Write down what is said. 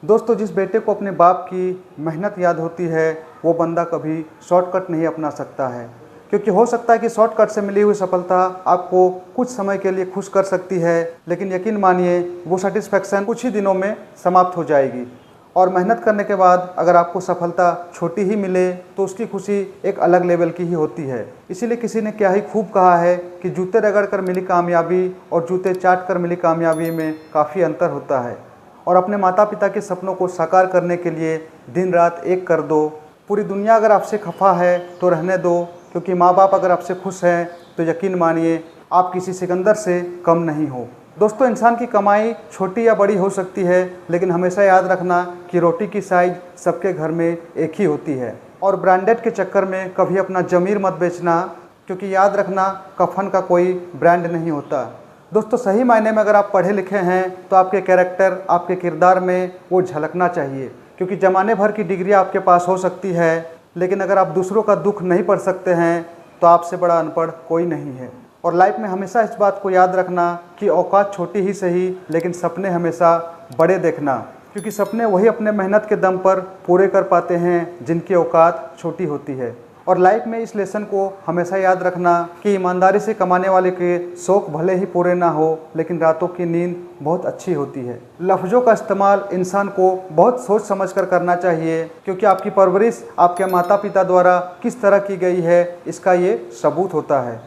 दोस्तों, जिस बेटे को अपने बाप की मेहनत याद होती है वो बंदा कभी शॉर्टकट नहीं अपना सकता है, क्योंकि हो सकता है कि शॉर्टकट से मिली हुई सफलता आपको कुछ समय के लिए खुश कर सकती है, लेकिन यकीन मानिए वो सेटिस्फैक्शन कुछ ही दिनों में समाप्त हो जाएगी। और मेहनत करने के बाद अगर आपको सफलता छोटी ही मिले तो उसकी खुशी एक अलग लेवल की ही होती है। इसीलिए किसी ने क्या ही खूब कहा है कि जूते रगड़ कर मिली कामयाबी और जूते चाट कर मिली कामयाबी में काफ़ी अंतर होता है। और अपने माता पिता के सपनों को साकार करने के लिए दिन रात एक कर दो। पूरी दुनिया अगर आपसे खफा है तो रहने दो, क्योंकि माँ बाप अगर आपसे खुश हैं तो यकीन मानिए आप किसी सिकंदर से कम नहीं हो। दोस्तों, इंसान की कमाई छोटी या बड़ी हो सकती है, लेकिन हमेशा याद रखना कि रोटी की साइज सबके घर में एक ही होती है। और ब्रांडेड के चक्कर में कभी अपना ज़मीर मत बेचना, क्योंकि याद रखना कफन का कोई ब्रांड नहीं होता। दोस्तों, सही मायने में अगर आप पढ़े लिखे हैं तो आपके कैरेक्टर, आपके किरदार में वो झलकना चाहिए, क्योंकि ज़माने भर की डिग्री आपके पास हो सकती है, लेकिन अगर आप दूसरों का दुख नहीं पढ़ सकते हैं तो आपसे बड़ा अनपढ़ कोई नहीं है। और लाइफ में हमेशा इस बात को याद रखना कि औकात छोटी ही सही, लेकिन सपने हमेशा बड़े देखना, क्योंकि सपने वही अपने मेहनत के दम पर पूरे कर पाते हैं जिनकी औकात छोटी होती है। और लाइफ में इस लेसन को हमेशा याद रखना कि ईमानदारी से कमाने वाले के शौक भले ही पूरे ना हो, लेकिन रातों की नींद बहुत अच्छी होती है। लफ्ज़ों का इस्तेमाल इंसान को बहुत सोच समझ कर करना चाहिए, क्योंकि आपकी परवरिश आपके माता पिता द्वारा किस तरह की गई है इसका ये सबूत होता है।